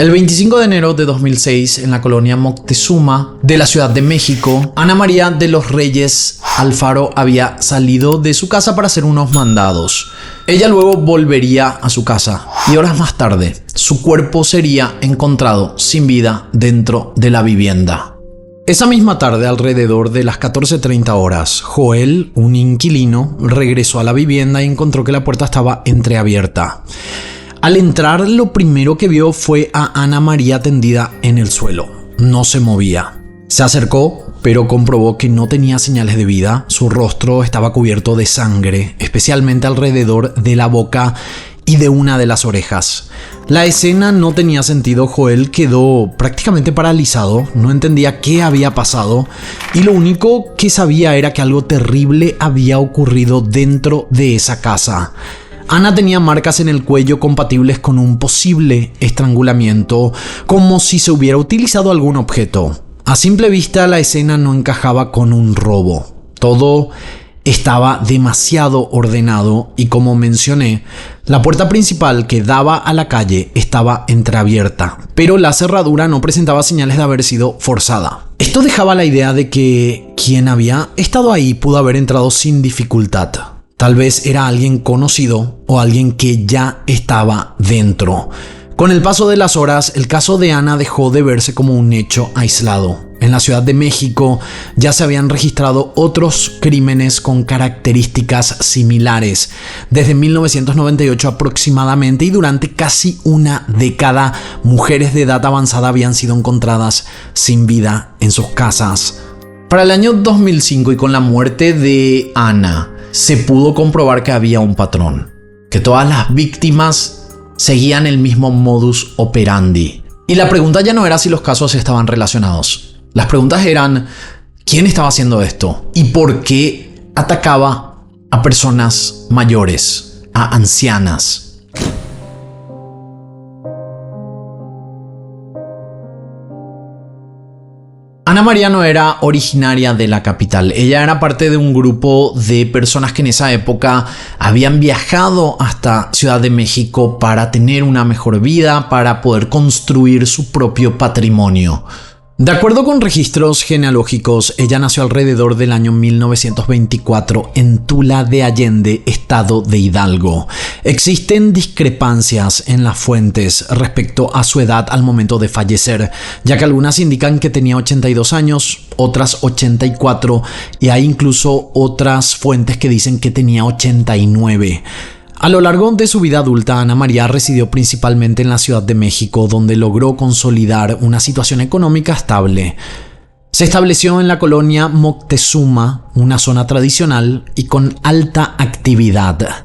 El 25 de enero de 2006, en la colonia Moctezuma de la Ciudad de México, Ana María de los Reyes Alfaro había salido de su casa para hacer unos mandados. Ella luego volvería a su casa y horas más tarde, su cuerpo sería encontrado sin vida dentro de la vivienda. Esa misma tarde, alrededor de las 14:30 horas, Joel, un inquilino, regresó a la vivienda y encontró que la puerta estaba entreabierta. Al entrar, lo primero que vio fue a Ana María tendida en el suelo. No se movía. Se acercó, pero comprobó que no tenía señales de vida. Su rostro estaba cubierto de sangre, especialmente alrededor de la boca y de una de las orejas. La escena no tenía sentido. Joel quedó prácticamente paralizado, no entendía qué había pasado y lo único que sabía era que algo terrible había ocurrido dentro de esa casa. Ana tenía marcas en el cuello compatibles con un posible estrangulamiento, como si se hubiera utilizado algún objeto. A simple vista, la escena no encajaba con un robo. Todo estaba demasiado ordenado y, como mencioné, la puerta principal que daba a la calle estaba entreabierta, pero la cerradura no presentaba señales de haber sido forzada. Esto dejaba la idea de que quien había estado ahí pudo haber entrado sin dificultad. Tal vez era alguien conocido o alguien que ya estaba dentro. Con el paso de las horas, el caso de Ana dejó de verse como un hecho aislado. En la Ciudad de México ya se habían registrado otros crímenes con características similares desde 1998 aproximadamente, y durante casi una década mujeres de edad avanzada habían sido encontradas sin vida en sus casas. Para el año 2005, y con la muerte de Ana, se pudo comprobar que había un patrón, que todas las víctimas seguían el mismo modus operandi. Y la pregunta ya no era si los casos estaban relacionados. Las preguntas eran: ¿quién estaba haciendo esto? ¿Y por qué atacaba a personas mayores, a ancianas? Ana María no era originaria de la capital. Ella era parte de un grupo de personas que en esa época habían viajado hasta Ciudad de México para tener una mejor vida, para poder construir su propio patrimonio. De acuerdo con registros genealógicos, ella nació alrededor del año 1924 en Tula de Allende, estado de Hidalgo. Existen discrepancias en las fuentes respecto a su edad al momento de fallecer, ya que algunas indican que tenía 82 años, otras 84, y hay incluso otras fuentes que dicen que tenía 89. A lo largo de su vida adulta, Ana María residió principalmente en la Ciudad de México, donde logró consolidar una situación económica estable. Se estableció en la colonia Moctezuma, una zona tradicional y con alta actividad.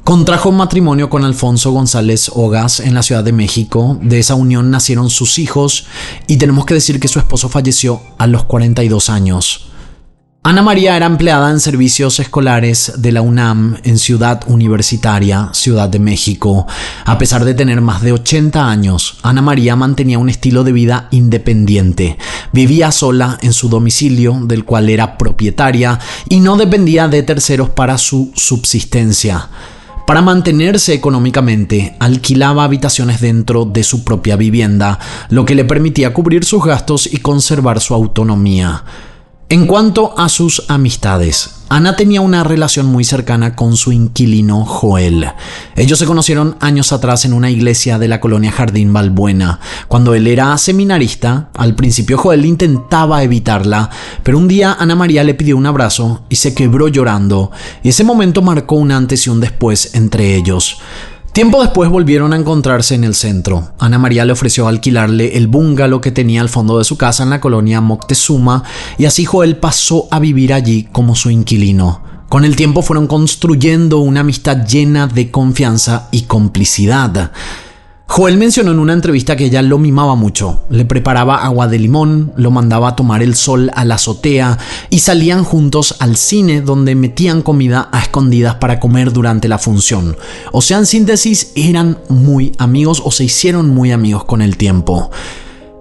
Contrajo matrimonio con Alfonso González Ogas en la Ciudad de México. De esa unión nacieron sus hijos y tenemos que decir que su esposo falleció a los 42 años. Ana María era empleada en servicios escolares de la UNAM en Ciudad Universitaria, Ciudad de México. A pesar de tener más de 80 años, Ana María mantenía un estilo de vida independiente. Vivía sola en su domicilio, del cual era propietaria, y no dependía de terceros para su subsistencia. Para mantenerse económicamente, alquilaba habitaciones dentro de su propia vivienda, lo que le permitía cubrir sus gastos y conservar su autonomía. En cuanto a sus amistades, Ana tenía una relación muy cercana con su inquilino Joel. Ellos se conocieron años atrás en una iglesia de la colonia Jardín Balbuena. Cuando él era seminarista, al principio Joel intentaba evitarla, pero un día Ana María le pidió un abrazo y se quebró llorando, y ese momento marcó un antes y un después entre ellos. Tiempo después volvieron a encontrarse en el centro. Ana María le ofreció alquilarle el bungalow que tenía al fondo de su casa en la colonia Moctezuma, y así Joel pasó a vivir allí como su inquilino. Con el tiempo fueron construyendo una amistad llena de confianza y complicidad. Joel mencionó en una entrevista que ella lo mimaba mucho, le preparaba agua de limón, lo mandaba a tomar el sol a la azotea y salían juntos al cine, donde metían comida a escondidas para comer durante la función. O sea, en síntesis, eran muy amigos o se hicieron muy amigos con el tiempo.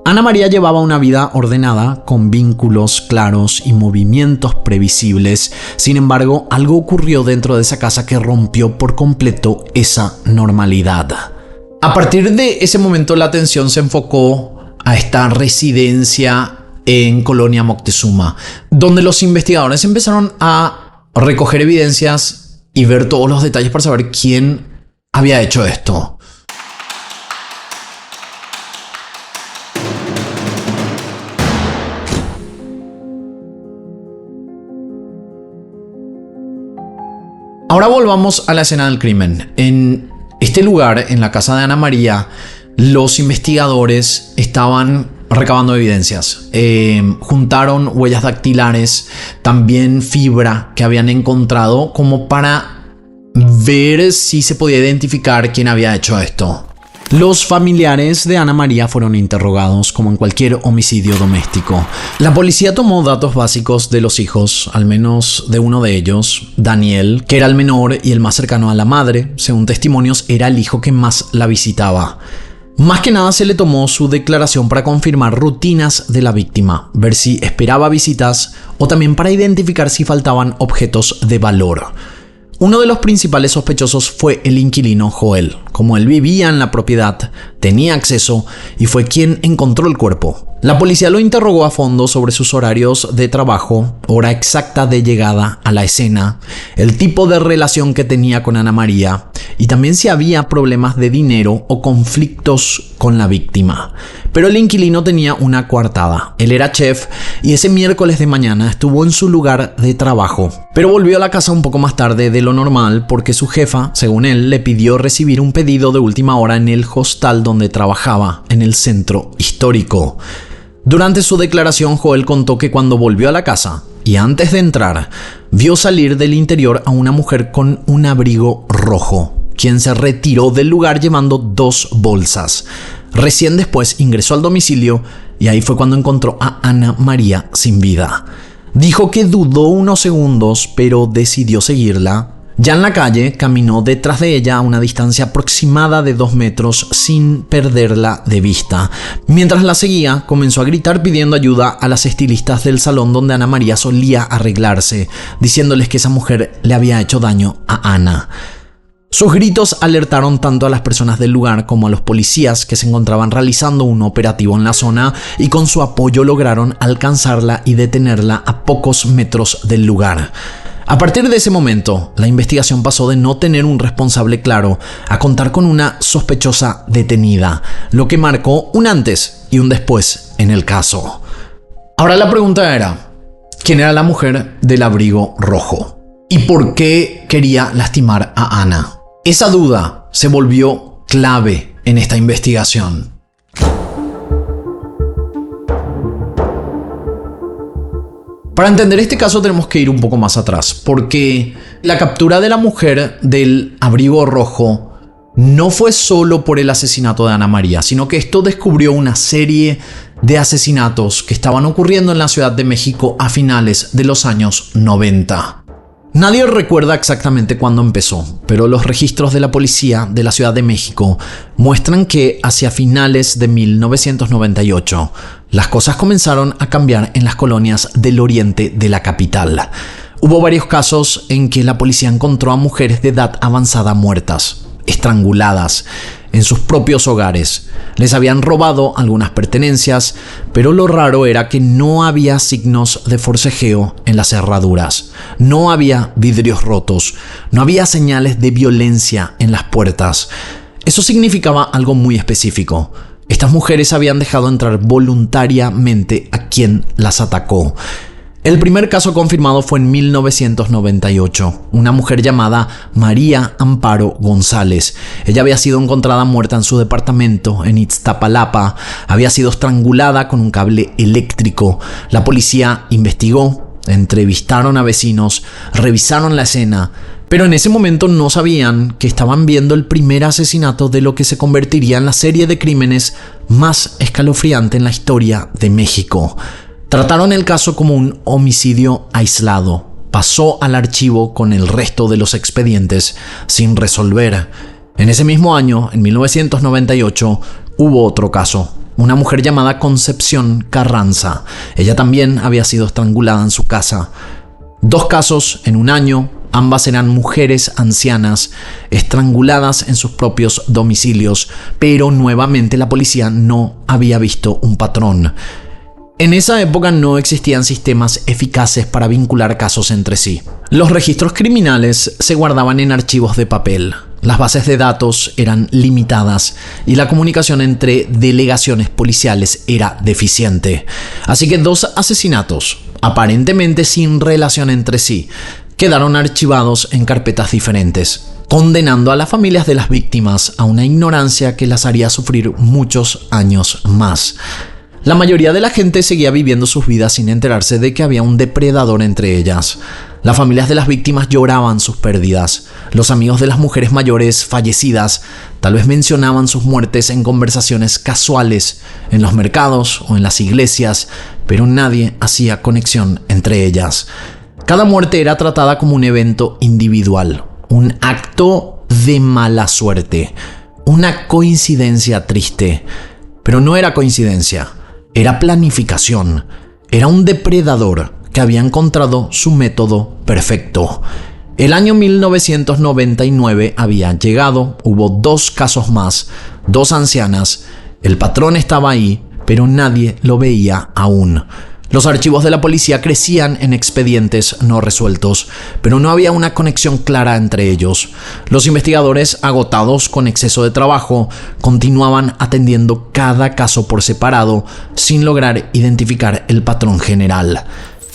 Ana María llevaba una vida ordenada, con vínculos claros y movimientos previsibles. Sin embargo, algo ocurrió dentro de esa casa que rompió por completo esa normalidad. A partir de ese momento la atención se enfocó a esta residencia en Colonia Moctezuma, donde los investigadores empezaron a recoger evidencias y ver todos los detalles para saber quién había hecho esto. Ahora volvamos a la escena del crimen. En este lugar, en la casa de Ana María, los investigadores estaban recabando evidencias. Juntaron huellas dactilares, también fibra que habían encontrado como para ver si se podía identificar quién había hecho esto. Los familiares de Ana María fueron interrogados como en cualquier homicidio doméstico. La policía tomó datos básicos de los hijos, al menos de uno de ellos, Daniel, que era el menor y el más cercano a la madre. Según testimonios, era el hijo que más la visitaba. Más que nada se le tomó su declaración para confirmar rutinas de la víctima, ver si esperaba visitas o también para identificar si faltaban objetos de valor. Uno de los principales sospechosos fue el inquilino Joel. Como él vivía en la propiedad, tenía acceso y fue quien encontró el cuerpo. La policía lo interrogó a fondo sobre sus horarios de trabajo, hora exacta de llegada a la escena, el tipo de relación que tenía con Ana María y también si había problemas de dinero o conflictos con la víctima. Pero el inquilino tenía una coartada. Él era chef y ese miércoles de mañana estuvo en su lugar de trabajo, pero volvió a la casa un poco más tarde de lo normal porque su jefa, según él, le pidió recibir un pedido de última hora en el hostal donde trabajaba, en el centro histórico. Durante su declaración, Joel contó que cuando volvió a la casa y antes de entrar, vio salir del interior a una mujer con un abrigo rojo, quien se retiró del lugar llevando 2 bolsas. Recién después ingresó al domicilio y ahí fue cuando encontró a Ana María sin vida. Dijo que dudó unos segundos, pero decidió seguirla. Ya en la calle, caminó detrás de ella a una distancia aproximada de 2 metros sin perderla de vista. Mientras la seguía, comenzó a gritar pidiendo ayuda a las estilistas del salón donde Ana María solía arreglarse, diciéndoles que esa mujer le había hecho daño a Ana. Sus gritos alertaron tanto a las personas del lugar como a los policías que se encontraban realizando un operativo en la zona y con su apoyo lograron alcanzarla y detenerla a pocos metros del lugar. A partir de ese momento, la investigación pasó de no tener un responsable claro a contar con una sospechosa detenida, lo que marcó un antes y un después en el caso. Ahora la pregunta era, ¿quién era la mujer del abrigo rojo? ¿Y por qué quería lastimar a Ana? Esa duda se volvió clave en esta investigación. Para entender este caso tenemos que ir un poco más atrás, porque la captura de la mujer del abrigo rojo no fue solo por el asesinato de Ana María, sino que esto descubrió una serie de asesinatos que estaban ocurriendo en la Ciudad de México a finales de los años 90. Nadie recuerda exactamente cuándo empezó, pero los registros de la policía de la Ciudad de México muestran que hacia finales de 1998 las cosas comenzaron a cambiar en las colonias del oriente de la capital. Hubo varios casos en que la policía encontró a mujeres de edad avanzada muertas, estranguladas, en sus propios hogares. Les habían robado algunas pertenencias, pero lo raro era que no había signos de forcejeo en las cerraduras. No había vidrios rotos, no había señales de violencia en las puertas. Eso significaba algo muy específico. Estas mujeres habían dejado entrar voluntariamente a quien las atacó. El primer caso confirmado fue en 1998, una mujer llamada María Amparo González. Ella había sido encontrada muerta en su departamento en Iztapalapa, había sido estrangulada con un cable eléctrico. La policía investigó, entrevistaron a vecinos, revisaron la escena, pero en ese momento no sabían que estaban viendo el primer asesinato de lo que se convertiría en la serie de crímenes más escalofriante en la historia de México. Trataron el caso como un homicidio aislado. Pasó al archivo con el resto de los expedientes sin resolver. En ese mismo año, en 1998, hubo otro caso. Una mujer llamada Concepción Carranza. Ella también había sido estrangulada en su casa. 2 casos en un año, Ambas eran mujeres ancianas, estranguladas en sus propios domicilios, pero nuevamente la policía no había visto un patrón. En esa época no existían sistemas eficaces para vincular casos entre sí. Los registros criminales se guardaban en archivos de papel. Las bases de datos eran limitadas y la comunicación entre delegaciones policiales era deficiente. Así que 2 asesinatos, aparentemente sin relación entre sí, quedaron archivados en carpetas diferentes, condenando a las familias de las víctimas a una ignorancia que las haría sufrir muchos años más. La mayoría de la gente seguía viviendo sus vidas sin enterarse de que había un depredador entre ellas. Las familias de las víctimas lloraban sus pérdidas. Los amigos de las mujeres mayores fallecidas tal vez mencionaban sus muertes en conversaciones casuales, en los mercados o en las iglesias, pero nadie hacía conexión entre ellas. Cada muerte era tratada como un evento individual, un acto de mala suerte, una coincidencia triste. Pero no era coincidencia. Era planificación. Era un depredador que había encontrado su método perfecto. El año 1999 había llegado, hubo 2 casos más, 2 ancianas. El patrón estaba ahí, pero nadie lo veía aún. Los archivos de la policía crecían en expedientes no resueltos, pero no había una conexión clara entre ellos. Los investigadores, agotados con exceso de trabajo, continuaban atendiendo cada caso por separado, sin lograr identificar el patrón general.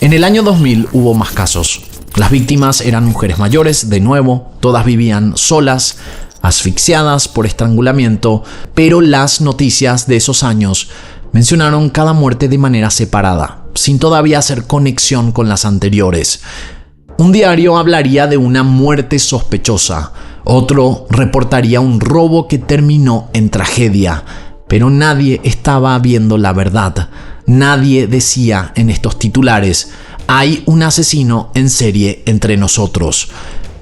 En el año 2000 hubo más casos. Las víctimas eran mujeres mayores, de nuevo, todas vivían solas, asfixiadas por estrangulamiento, pero las noticias de esos años mencionaron cada muerte de manera separada, sin todavía hacer conexión con las anteriores. Un diario hablaría de una muerte sospechosa, otro reportaría un robo que terminó en tragedia, pero nadie estaba viendo la verdad. Nadie decía en estos titulares: hay un asesino en serie entre nosotros.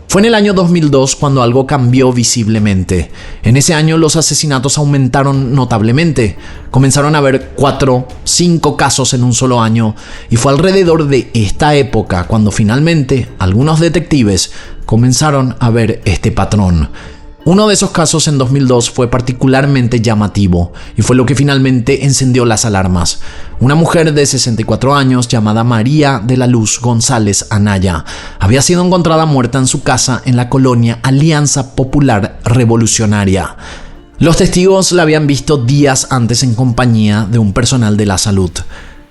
Fue en el año 2002 cuando algo cambió visiblemente. En ese año los asesinatos aumentaron notablemente. Comenzaron a haber 4, 5 casos en un solo año, y fue alrededor de esta época cuando finalmente algunos detectives comenzaron a ver este patrón. Uno de esos casos en 2002 fue particularmente llamativo y fue lo que finalmente encendió las alarmas. Una mujer de 64 años llamada María de la Luz González Anaya había sido encontrada muerta en su casa en la colonia Alianza Popular Revolucionaria. Los testigos la habían visto días antes en compañía de un personal de la salud.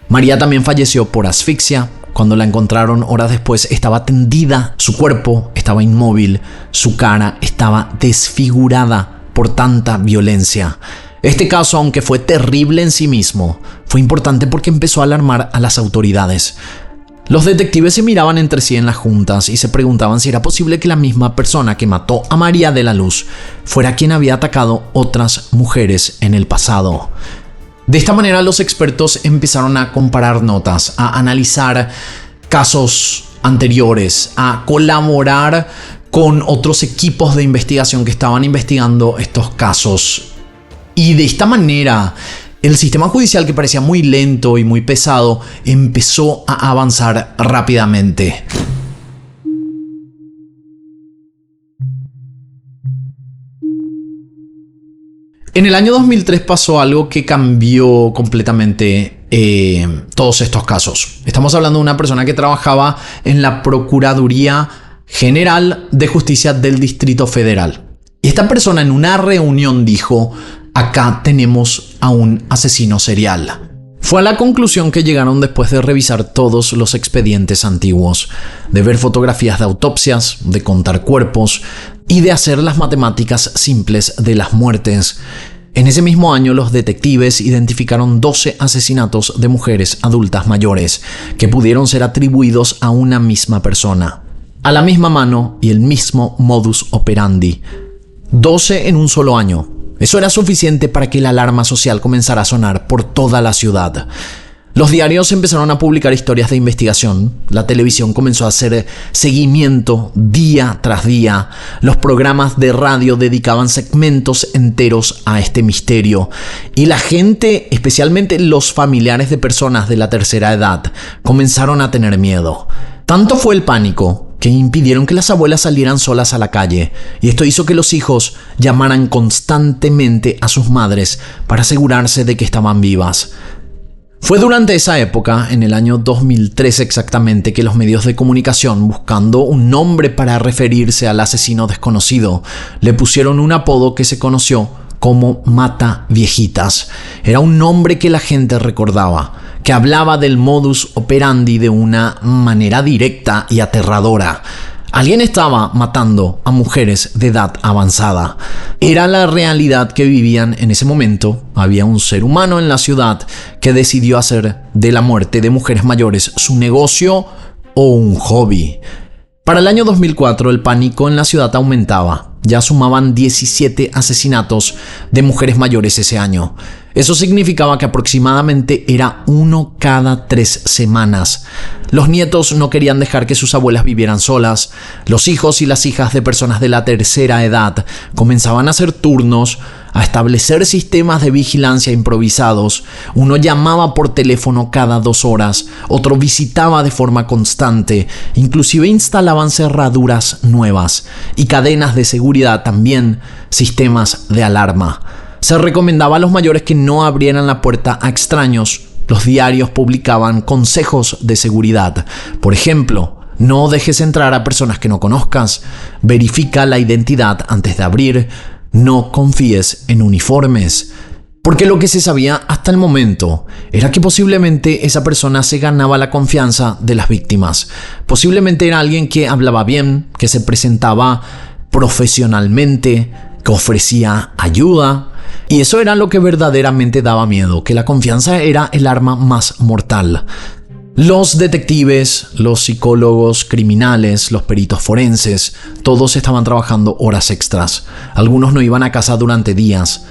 María también falleció por asfixia. Cuando la encontraron horas después estaba tendida, su cuerpo estaba inmóvil, su cara estaba desfigurada por tanta violencia. Este caso, aunque fue terrible en sí mismo, fue importante porque empezó a alarmar a las autoridades. Los detectives se miraban entre sí en las juntas y se preguntaban si era posible que la misma persona que mató a María de la Luz fuera quien había atacado otras mujeres en el pasado. De esta manera los expertos empezaron a comparar notas, a analizar casos anteriores, a colaborar con otros equipos de investigación que estaban investigando estos casos. Y de esta manera, el sistema judicial, que parecía muy lento y muy pesado, empezó a avanzar rápidamente. En el año 2003 pasó algo que cambió completamente todos estos casos. Estamos hablando de una persona que trabajaba en la Procuraduría General de Justicia del Distrito Federal. Y esta persona en una reunión dijo: acá tenemos a un asesino serial. Fue a la conclusión que llegaron después de revisar todos los expedientes antiguos, de ver fotografías de autopsias, de contar cuerpos y de hacer las matemáticas simples de las muertes. En ese mismo año, los detectives identificaron 12 asesinatos de mujeres adultas mayores que pudieron ser atribuidos a una misma persona, a la misma mano y el mismo modus operandi. 12 en un solo año. Eso era suficiente para que la alarma social comenzara a sonar por toda la ciudad. Los diarios empezaron a publicar historias de investigación, la televisión comenzó a hacer seguimiento día tras día, los programas de radio dedicaban segmentos enteros a este misterio, y la gente, especialmente los familiares de personas de la tercera edad, comenzaron a tener miedo. Tanto fue el pánico que impidieron que las abuelas salieran solas a la calle, y esto hizo que los hijos llamaran constantemente a sus madres para asegurarse de que estaban vivas. Fue durante esa época, en el año 2003 exactamente, que los medios de comunicación, buscando un nombre para referirse al asesino desconocido, le pusieron un apodo que se conoció como Mata Viejitas. Era un nombre que la gente recordaba, que hablaba del modus operandi de una manera directa y aterradora. Alguien estaba matando a mujeres de edad avanzada. Era la realidad que vivían en ese momento. Había un ser humano en la ciudad que decidió hacer de la muerte de mujeres mayores su negocio o un hobby. Para el año 2004 el pánico en la ciudad aumentaba. Ya sumaban 17 asesinatos de mujeres mayores ese año. Eso significaba que aproximadamente era 1 cada 3 semanas. Los nietos no querían dejar que sus abuelas vivieran solas. Los hijos y las hijas de personas de la tercera edad comenzaban a hacer turnos, a establecer sistemas de vigilancia improvisados. Uno llamaba por teléfono cada 2 horas, otro visitaba de forma constante, inclusive instalaban cerraduras nuevas y cadenas de seguridad, también sistemas de alarma. Se recomendaba a los mayores que no abrieran la puerta a extraños. Los diarios publicaban consejos de seguridad. Por ejemplo, no dejes entrar a personas que no conozcas. Verifica la identidad antes de abrir. No confíes en uniformes. Porque lo que se sabía hasta el momento era que posiblemente esa persona se ganaba la confianza de las víctimas. Posiblemente era alguien que hablaba bien, que se presentaba profesionalmente, que ofrecía ayuda. Y eso era lo que verdaderamente daba miedo, que la confianza era el arma más mortal. Los detectives, los psicólogos criminales, los peritos forenses, todos estaban trabajando horas extras. Algunos no iban a casa durante días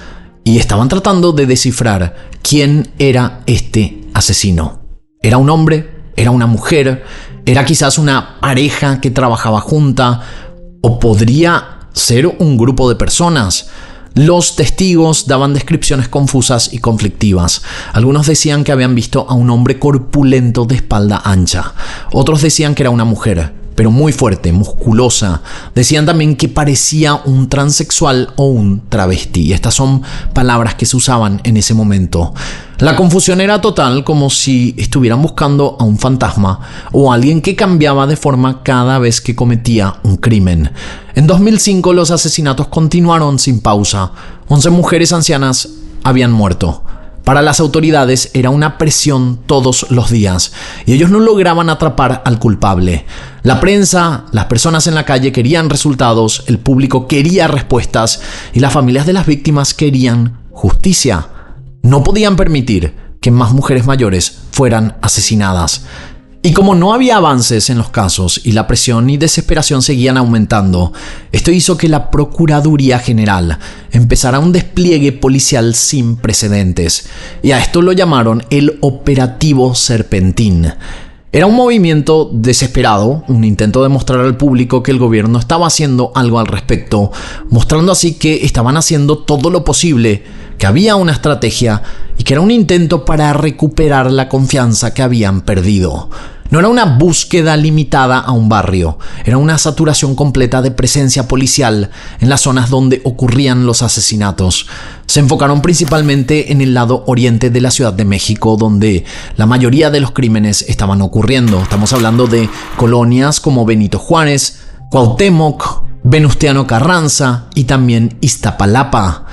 y estaban tratando de descifrar quién era este asesino. ¿Era un hombre? ¿Era una mujer? ¿Era quizás una pareja que trabajaba junta? ¿O podría ser un grupo de personas? Los testigos daban descripciones confusas y conflictivas. Algunos decían que habían visto a un hombre corpulento de espalda ancha. Otros decían que era una mujer, pero muy fuerte, musculosa. Decían también que parecía un transexual o un travesti. Y estas son palabras que se usaban en ese momento. La confusión era total, como si estuvieran buscando a un fantasma o a alguien que cambiaba de forma cada vez que cometía un crimen. En 2005 los asesinatos continuaron sin pausa. 11 mujeres ancianas habían muerto. Para las autoridades era una presión todos los días y ellos no lograban atrapar al culpable. La prensa, las personas en la calle querían resultados, el público quería respuestas y las familias de las víctimas querían justicia. No podían permitir que más mujeres mayores fueran asesinadas. Y como no había avances en los casos y la presión y desesperación seguían aumentando, esto hizo que la Procuraduría General empezara un despliegue policial sin precedentes. Y a esto lo llamaron el Operativo Serpentín. Era un movimiento desesperado, un intento de mostrar al público que el gobierno estaba haciendo algo al respecto, mostrando así que estaban haciendo todo lo posible, que había una estrategia y que era un intento para recuperar la confianza que habían perdido. No era una búsqueda limitada a un barrio, era una saturación completa de presencia policial en las zonas donde ocurrían los asesinatos. Se enfocaron principalmente en el lado oriente de la Ciudad de México, donde la mayoría de los crímenes estaban ocurriendo. Estamos hablando de colonias como Benito Juárez, Cuauhtémoc, Venustiano Carranza y también Iztapalapa.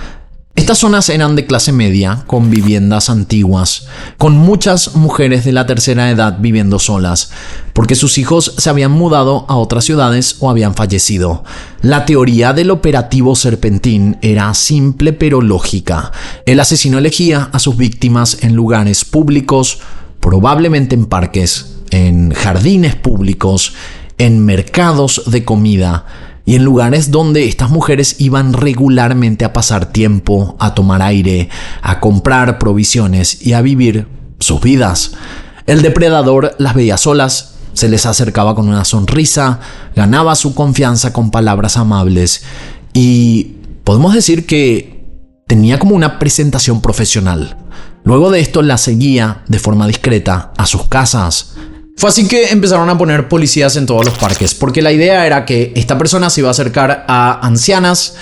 Estas zonas eran de clase media, con viviendas antiguas, con muchas mujeres de la tercera edad viviendo solas, porque sus hijos se habían mudado a otras ciudades o habían fallecido. La teoría del Operativo Serpentín era simple pero lógica. El asesino elegía a sus víctimas en lugares públicos, probablemente en parques, en jardines públicos, en mercados de comida, y en lugares donde estas mujeres iban regularmente a pasar tiempo, a tomar aire, a comprar provisiones y a vivir sus vidas. El depredador las veía solas, se les acercaba con una sonrisa, ganaba su confianza con palabras amables y podemos decir que tenía como una presentación profesional. Luego de esto las seguía de forma discreta a sus casas. Fue así que empezaron a poner policías en todos los parques, porque la idea era que esta persona se iba a acercar a ancianas,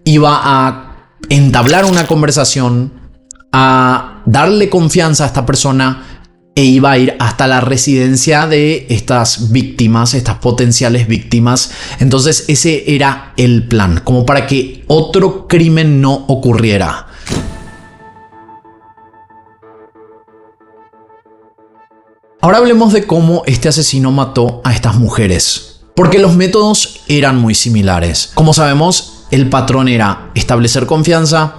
iba a entablar una conversación, a darle confianza a esta persona e iba a ir hasta la residencia de estas víctimas, estas potenciales víctimas. Entonces ese era el plan, como para que otro crimen no ocurriera. Ahora hablemos de cómo este asesino mató a estas mujeres, porque los métodos eran muy similares. Como sabemos, el patrón era establecer confianza,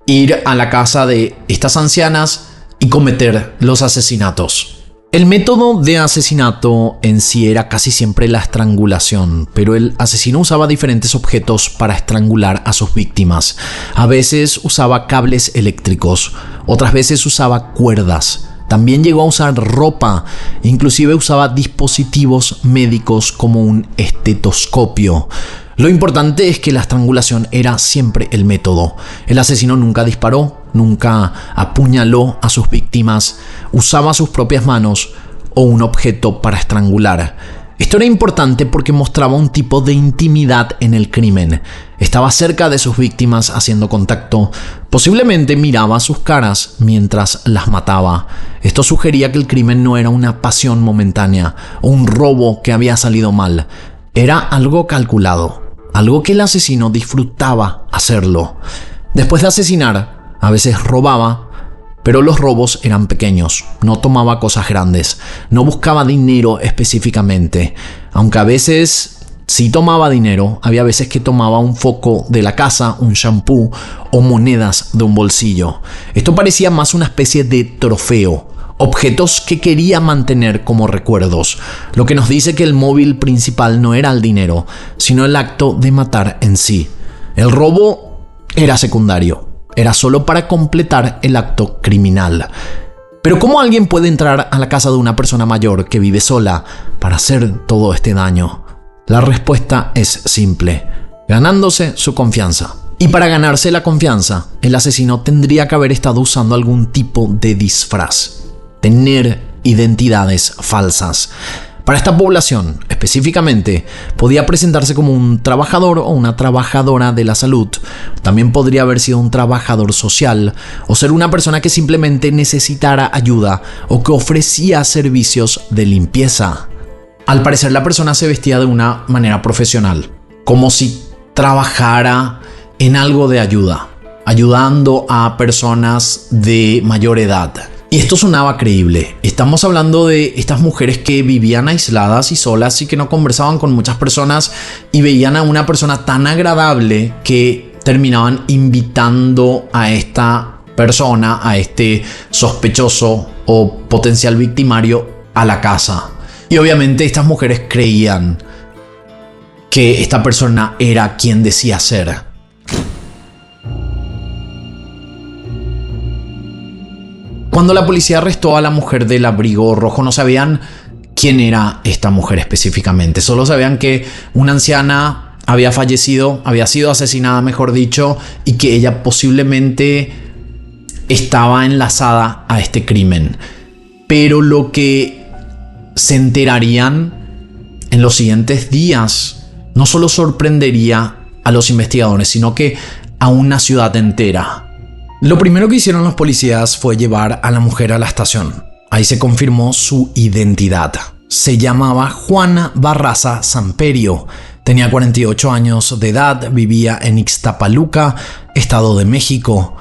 ir a la casa de estas ancianas y cometer los asesinatos. El método de asesinato en sí era casi siempre la estrangulación, pero el asesino usaba diferentes objetos para estrangular a sus víctimas. A veces usaba cables eléctricos, otras veces usaba cuerdas. También llegó a usar ropa, inclusive usaba dispositivos médicos como un estetoscopio. Lo importante es que la estrangulación era siempre el método. El asesino nunca disparó, nunca apuñaló a sus víctimas, usaba sus propias manos o un objeto para estrangular. Esto era importante porque mostraba un tipo de intimidad en el crimen. Estaba cerca de sus víctimas haciendo contacto. Posiblemente miraba sus caras mientras las mataba. Esto sugería que el crimen no era una pasión momentánea o un robo que había salido mal. Era algo calculado, algo que el asesino disfrutaba hacerlo. Después de asesinar, a veces robaba, pero los robos eran pequeños, no tomaba cosas grandes, no buscaba dinero específicamente. Aunque a veces sí tomaba dinero, había veces que tomaba un foco de la casa, un shampoo o monedas de un bolsillo. Esto parecía más una especie de trofeo, objetos que quería mantener como recuerdos, lo que nos dice que el móvil principal no era el dinero, sino el acto de matar en sí. El robo era secundario. Era solo para completar el acto criminal. Pero ¿cómo alguien puede entrar a la casa de una persona mayor que vive sola para hacer todo este daño? La respuesta es simple: ganándose su confianza. Y para ganarse la confianza, el asesino tendría que haber estado usando algún tipo de disfraz, tener identidades falsas. Para esta población, específicamente, podía presentarse como un trabajador o una trabajadora de la salud. También podría haber sido un trabajador social o ser una persona que simplemente necesitara ayuda o que ofrecía servicios de limpieza. Al parecer, la persona se vestía de una manera profesional, como si trabajara en algo de ayuda, ayudando a personas de mayor edad. Y esto sonaba creíble. Estamos hablando de estas mujeres que vivían aisladas y solas y que no conversaban con muchas personas y veían a una persona tan agradable que terminaban invitando a esta persona, a este sospechoso o potencial victimario, a la casa. Y obviamente estas mujeres creían que esta persona era quien decía ser. Cuando la policía arrestó a la mujer del abrigo rojo, no sabían quién era esta mujer específicamente. Solo sabían que una anciana había fallecido, había sido asesinada, mejor dicho, y que ella posiblemente estaba enlazada a este crimen. Pero lo que se enterarían en los siguientes días no solo sorprendería a los investigadores, sino que a una ciudad entera. Lo primero que hicieron los policías fue llevar a la mujer a la estación. Ahí se confirmó su identidad. Se llamaba Juana Barraza Samperio. Tenía 48 años de edad, vivía en Ixtapaluca, Estado de México.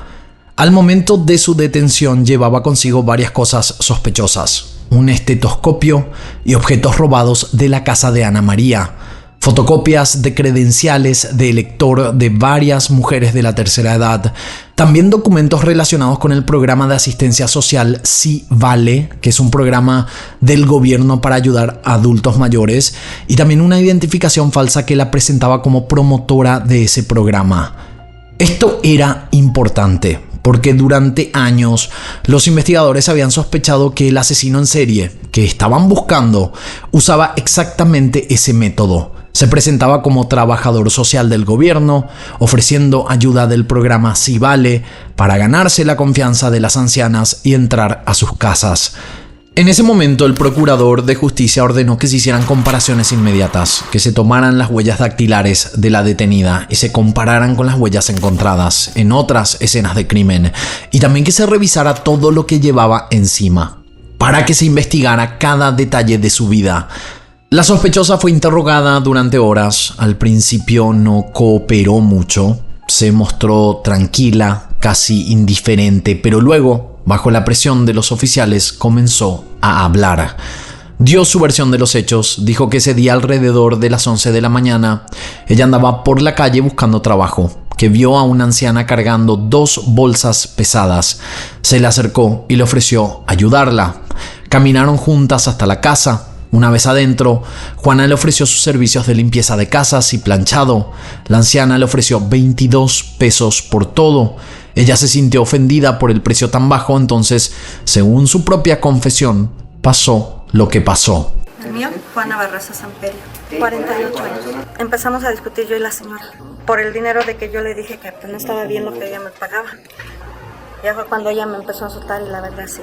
Al momento de su detención llevaba consigo varias cosas sospechosas: un estetoscopio y objetos robados de la casa de Ana María, fotocopias de credenciales de elector de varias mujeres de la tercera edad, también documentos relacionados con el programa de asistencia social Sí Vale, que es un programa del gobierno para ayudar a adultos mayores, y también una identificación falsa que la presentaba como promotora de ese programa. Esto era importante porque durante años los investigadores habían sospechado que el asesino en serie que estaban buscando usaba exactamente ese método. Se presentaba como trabajador social del gobierno, ofreciendo ayuda del programa Sí Vale para ganarse la confianza de las ancianas y entrar a sus casas. En ese momento, el procurador de justicia ordenó que se hicieran comparaciones inmediatas, que se tomaran las huellas dactilares de la detenida y se compararan con las huellas encontradas en otras escenas de crimen, y también que se revisara todo lo que llevaba encima, para que se investigara cada detalle de su vida. La sospechosa fue interrogada durante horas. Al principio no cooperó mucho, se mostró tranquila, casi indiferente, pero luego, bajo la presión de los oficiales, comenzó a hablar. Dio su versión de los hechos, dijo que ese día alrededor de las 11 de la mañana, ella andaba por la calle buscando trabajo, que vio a una anciana cargando 2 bolsas pesadas. Se le acercó y le ofreció ayudarla. Caminaron juntas hasta la casa. Una vez adentro, Juana le ofreció sus servicios de limpieza de casas y planchado. La anciana le ofreció 22 pesos por todo. Ella se sintió ofendida por el precio tan bajo, entonces, según su propia confesión, pasó lo que pasó. El mío, Juana Barraza Samperio, 48 años. Empezamos a discutir yo y la señora por el dinero de que yo le dije que pues, no estaba bien lo que ella me pagaba. Ya fue cuando ella me empezó a insultar y la verdad sí,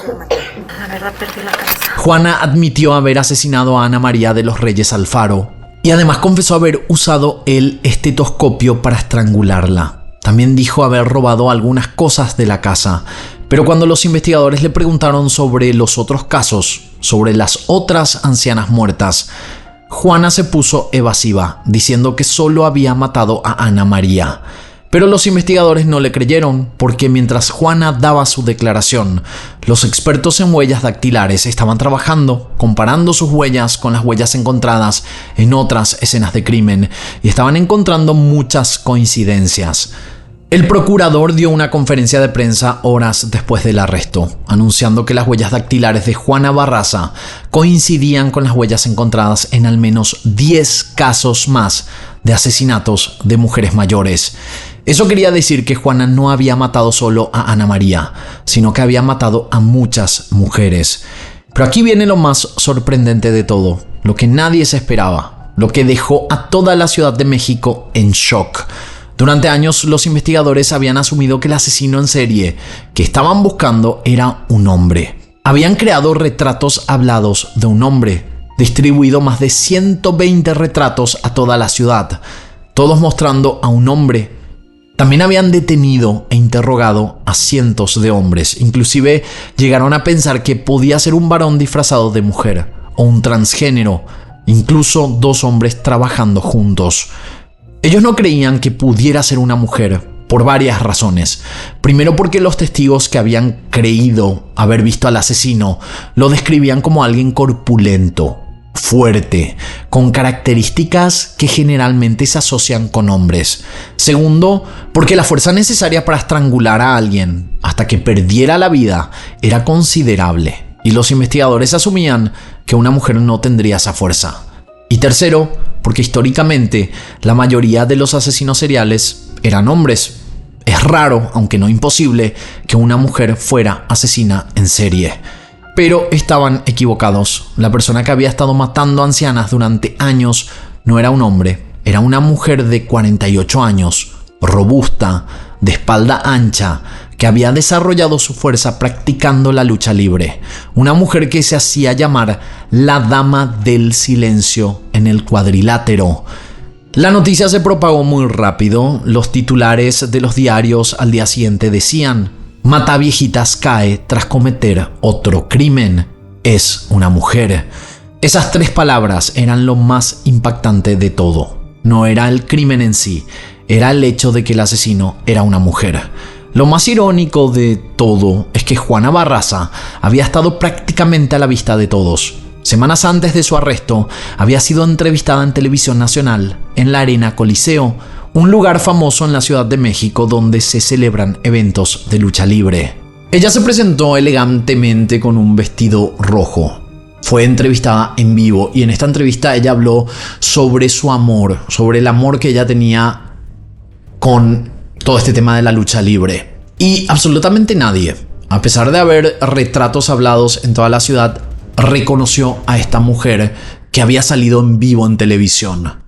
me maté. La verdad perdí la cabeza. Juana admitió haber asesinado a Ana María de los Reyes Alfaro y además confesó haber usado el estetoscopio para estrangularla. También dijo haber robado algunas cosas de la casa, pero cuando los investigadores le preguntaron sobre los otros casos, sobre las otras ancianas muertas, Juana se puso evasiva, diciendo que solo había matado a Ana María. Pero los investigadores no le creyeron, porque mientras Juana daba su declaración, los expertos en huellas dactilares estaban trabajando, comparando sus huellas con las huellas encontradas en otras escenas de crimen, y estaban encontrando muchas coincidencias. El procurador dio una conferencia de prensa horas después del arresto, anunciando que las huellas dactilares de Juana Barraza coincidían con las huellas encontradas en al menos 10 casos más de asesinatos de mujeres mayores. Eso quería decir que Juana no había matado solo a Ana María, sino que había matado a muchas mujeres. Pero aquí viene lo más sorprendente de todo, lo que nadie se esperaba, lo que dejó a toda la Ciudad de México en shock. Durante años, los investigadores habían asumido que el asesino en serie que estaban buscando era un hombre. Habían creado retratos hablados de un hombre, distribuido más de 120 retratos a toda la ciudad, todos mostrando a un hombre. También habían detenido e interrogado a cientos de hombres, inclusive llegaron a pensar que podía ser un varón disfrazado de mujer o un transgénero, incluso 2 hombres trabajando juntos. Ellos no creían que pudiera ser una mujer por varias razones. Primero, porque los testigos que habían creído haber visto al asesino lo describían como alguien corpulento, fuerte, con características que generalmente se asocian con hombres. Segundo, porque la fuerza necesaria para estrangular a alguien hasta que perdiera la vida era considerable, y los investigadores asumían que una mujer no tendría esa fuerza. Y tercero, porque históricamente la mayoría de los asesinos seriales eran hombres. Es raro, aunque no imposible, que una mujer fuera asesina en serie. Pero estaban equivocados. La persona que había estado matando ancianas durante años no era un hombre, era una mujer de 48 años, robusta, de espalda ancha, que había desarrollado su fuerza practicando la lucha libre. Una mujer que se hacía llamar la Dama del Silencio en el cuadrilátero. La noticia se propagó muy rápido. Los titulares de los diarios al día siguiente decían: Mataviejitas cae tras cometer otro crimen. Es una mujer. Esas 3 palabras eran lo más impactante de todo. No era el crimen en sí, era el hecho de que el asesino era una mujer. Lo más irónico de todo es que Juana Barraza había estado prácticamente a la vista de todos. Semanas antes de su arresto, había sido entrevistada en televisión nacional, en la Arena Coliseo, un lugar famoso en la Ciudad de México donde se celebran eventos de lucha libre. Ella se presentó elegantemente con un vestido rojo. Fue entrevistada en vivo y en esta entrevista ella habló sobre su amor, sobre el amor que ella tenía con todo este tema de la lucha libre. Y absolutamente nadie, a pesar de haber retratos hablados en toda la ciudad, reconoció a esta mujer que había salido en vivo en televisión.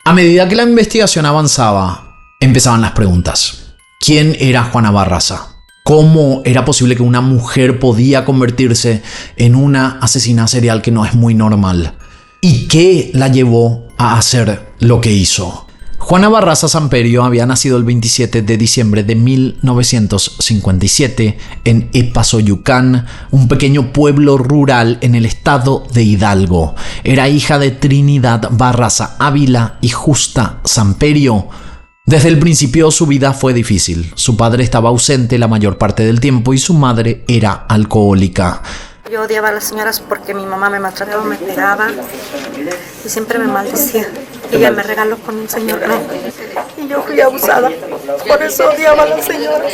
A medida que la investigación avanzaba, empezaban las preguntas. ¿Quién era Juana Barraza? ¿Cómo era posible que una mujer podía convertirse en una asesina serial que no es muy normal? ¿Y qué la llevó a hacer lo que hizo? Juana Barraza Samperio había nacido el 27 de diciembre de 1957 en Epazoyucán, un pequeño pueblo rural en el estado de Hidalgo. Era hija de Trinidad Barraza Ávila y Justa Samperio. Desde el principio su vida fue difícil. Su padre estaba ausente la mayor parte del tiempo y su madre era alcohólica. Yo odiaba a las señoras porque mi mamá me maltrataba, me pegaba y siempre me maldecía. Ella me regaló con un señor, ¿no? Y yo fui abusada. Por eso odiaba a las señoras.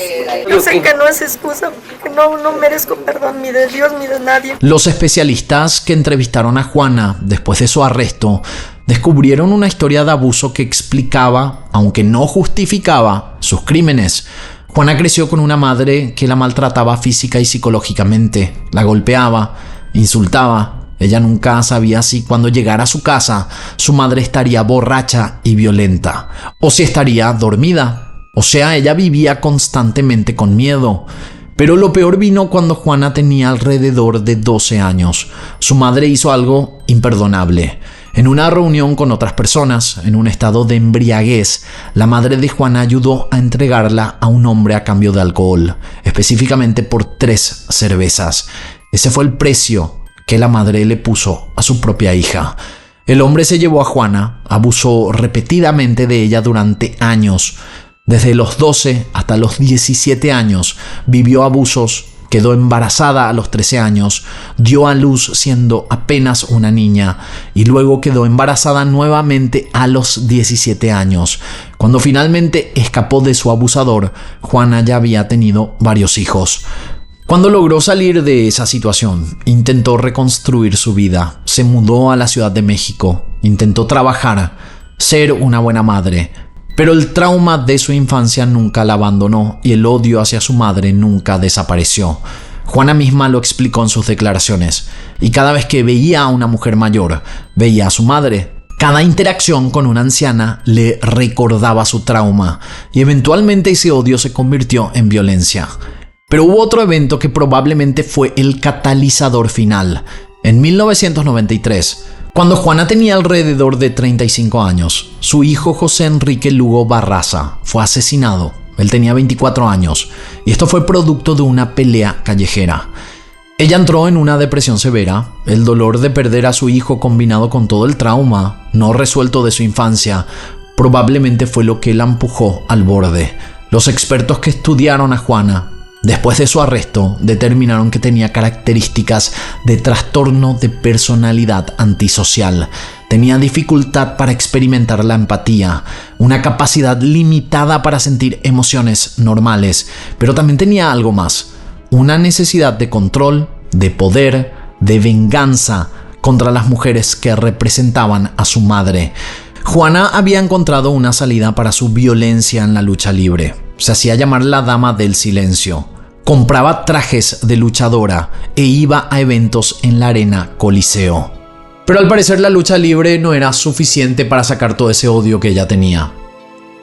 Yo sé que no es excusa, porque no merezco perdón ni de Dios ni de nadie. Los especialistas que entrevistaron a Juana después de su arresto descubrieron una historia de abuso que explicaba, aunque no justificaba, sus crímenes. Juana creció con una madre que la maltrataba física y psicológicamente, la golpeaba, insultaba. Ella nunca sabía si cuando llegara a su casa su madre estaría borracha y violenta, o si estaría dormida. O sea, ella vivía constantemente con miedo. Pero lo peor vino cuando Juana tenía alrededor de 12 años. Su madre hizo algo imperdonable. En una reunión con otras personas, en un estado de embriaguez, la madre de Juana ayudó a entregarla a un hombre a cambio de alcohol, específicamente por 3 cervezas. Ese fue el precio que la madre le puso a su propia hija. El hombre se llevó a Juana, abusó repetidamente de ella durante años. Desde los 12 hasta los 17 años vivió abusos, quedó embarazada a los 13 años, dio a luz siendo apenas una niña y luego quedó embarazada nuevamente a los 17 años. Cuando finalmente escapó de su abusador, Juana ya había tenido varios hijos. Cuando logró salir de esa situación, intentó reconstruir su vida, se mudó a la Ciudad de México, intentó trabajar, ser una buena madre, pero el trauma de su infancia nunca la abandonó y el odio hacia su madre nunca desapareció. Juana misma lo explicó en sus declaraciones, y cada vez que veía a una mujer mayor, veía a su madre. Cada interacción con una anciana le recordaba su trauma, y eventualmente ese odio se convirtió en violencia. Pero hubo otro evento que probablemente fue el catalizador final. En 1993, cuando Juana tenía alrededor de 35 años, su hijo José Enrique Lugo Barraza fue asesinado. Él tenía 24 años y esto fue producto de una pelea callejera. Ella entró en una depresión severa. El dolor de perder a su hijo combinado con todo el trauma no resuelto de su infancia probablemente fue lo que la empujó al borde. Los expertos que estudiaron a Juana después de su arresto, determinaron que tenía características de trastorno de personalidad antisocial. Tenía dificultad para experimentar la empatía, una capacidad limitada para sentir emociones normales, pero también tenía algo más, una necesidad de control, de poder, de venganza contra las mujeres que representaban a su madre. Juana había encontrado una salida para su violencia en la lucha libre. Se hacía llamar la Dama del Silencio. Compraba trajes de luchadora e iba a eventos en la Arena Coliseo. Pero al parecer la lucha libre no era suficiente para sacar todo ese odio que ella tenía.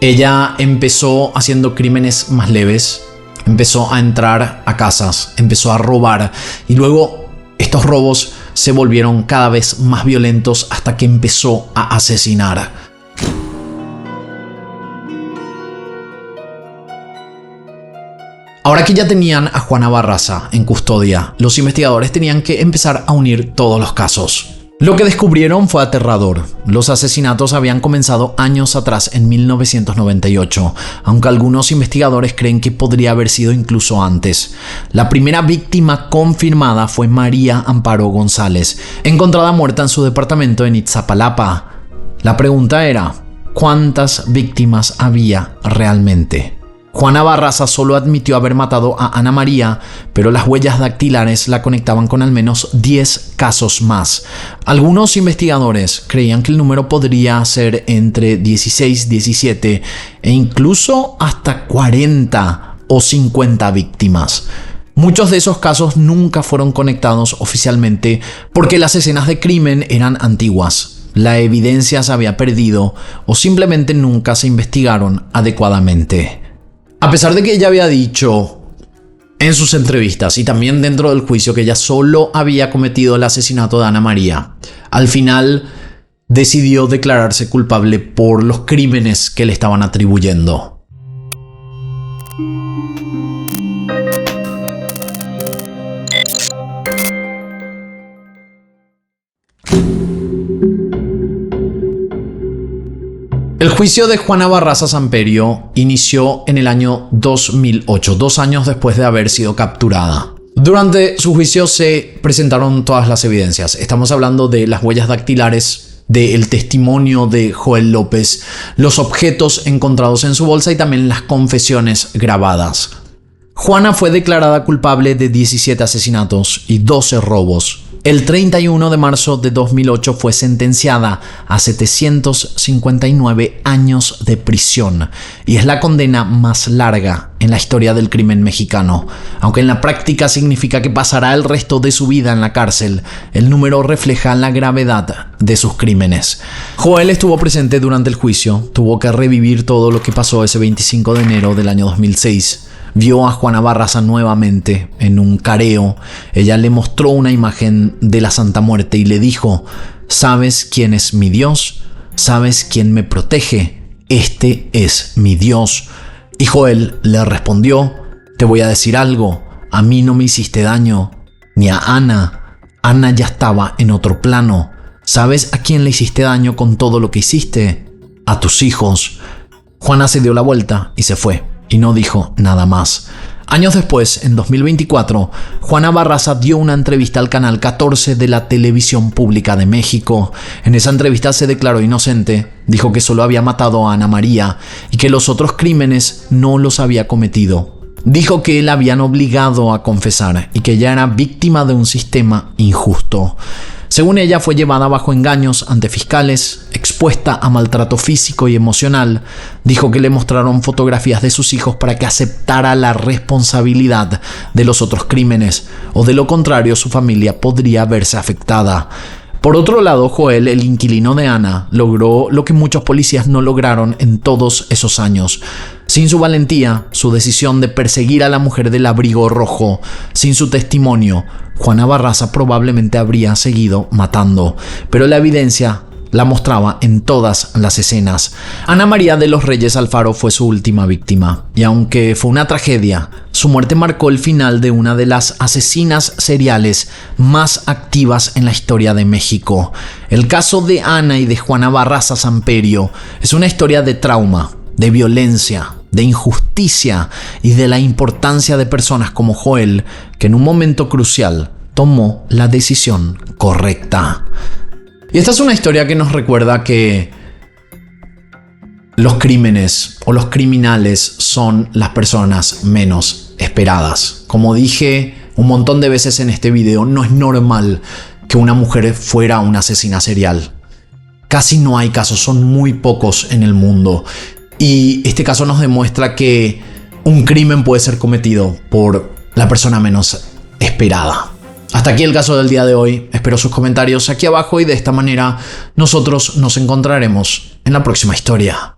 Ella empezó haciendo crímenes más leves, empezó a entrar a casas, empezó a robar y luego estos robos se volvieron cada vez más violentos hasta que empezó a asesinar. Ahora que ya tenían a Juana Barraza en custodia, los investigadores tenían que empezar a unir todos los casos. Lo que descubrieron fue aterrador. Los asesinatos habían comenzado años atrás, en 1998, aunque algunos investigadores creen que podría haber sido incluso antes. La primera víctima confirmada fue María Amparo González, encontrada muerta en su departamento en Iztapalapa. La pregunta era, ¿cuántas víctimas había realmente? Juana Barraza solo admitió haber matado a Ana María, pero las huellas dactilares la conectaban con al menos 10 casos más. Algunos investigadores creían que el número podría ser entre 16, 17 e incluso hasta 40 o 50 víctimas. Muchos de esos casos nunca fueron conectados oficialmente porque las escenas de crimen eran antiguas, la evidencia se había perdido o simplemente nunca se investigaron adecuadamente. A pesar de que ella había dicho en sus entrevistas y también dentro del juicio que ella solo había cometido el asesinato de Ana María, al final decidió declararse culpable por los crímenes que le estaban atribuyendo. El juicio de Juana Barraza Samperio inició en el año 2008, 2 años después de haber sido capturada. Durante su juicio se presentaron todas las evidencias. Estamos hablando de las huellas dactilares, del testimonio de Joel López, los objetos encontrados en su bolsa y también las confesiones grabadas. Juana fue declarada culpable de 17 asesinatos y 12 robos. El 31 de marzo de 2008 fue sentenciada a 759 años de prisión y es la condena más larga en la historia del crimen mexicano. Aunque en la práctica significa que pasará el resto de su vida en la cárcel, el número refleja la gravedad de sus crímenes. Joel estuvo presente durante el juicio, tuvo que revivir todo lo que pasó ese 25 de enero del año 2006. Vio a Juana Barraza nuevamente en un careo. Ella le mostró una imagen de la Santa Muerte y le dijo: ¿sabes quién es mi Dios? ¿Sabes quién me protege? Este es mi Dios. Y Joel le respondió: te voy a decir algo, a mí no me hiciste daño, ni a Ana. Ana ya estaba en otro plano. ¿Sabes a quién le hiciste daño con todo lo que hiciste? A tus hijos. Juana se dio la vuelta y se fue. Y no dijo nada más. Años después, en 2024, Juana Barraza dio una entrevista al canal 14 de la Televisión Pública de México. En esa entrevista se declaró inocente, dijo que solo había matado a Ana María y que los otros crímenes no los había cometido. Dijo que la habían obligado a confesar y que ella era víctima de un sistema injusto. Según ella, fue llevada bajo engaños ante fiscales, expuesta a maltrato físico y emocional. Dijo que le mostraron fotografías de sus hijos para que aceptara la responsabilidad de los otros crímenes, o de lo contrario su familia podría verse afectada. Por otro lado, Joel, el inquilino de Ana, logró lo que muchos policías no lograron en todos esos años. Sin su valentía, su decisión de perseguir a la mujer del abrigo rojo, sin su testimonio, Juana Barraza probablemente habría seguido matando. Pero la evidencia la mostraba en todas las escenas. Ana María de los Reyes Alfaro fue su última víctima, y aunque fue una tragedia, su muerte marcó el final de una de las asesinas seriales más activas en la historia de México. El caso de Ana y de Juana Barraza Samperio es una historia de trauma, de violencia, de injusticia y de la importancia de personas como Joel, que en un momento crucial tomó la decisión correcta. Y esta es una historia que nos recuerda que los crímenes o los criminales son las personas menos esperadas. Como dije un montón de veces en este video, no es normal que una mujer fuera una asesina serial. Casi no hay casos, son muy pocos en el mundo. Y este caso nos demuestra que un crimen puede ser cometido por la persona menos esperada. Hasta aquí el caso del día de hoy. Espero sus comentarios aquí abajo y de esta manera nosotros nos encontraremos en la próxima historia.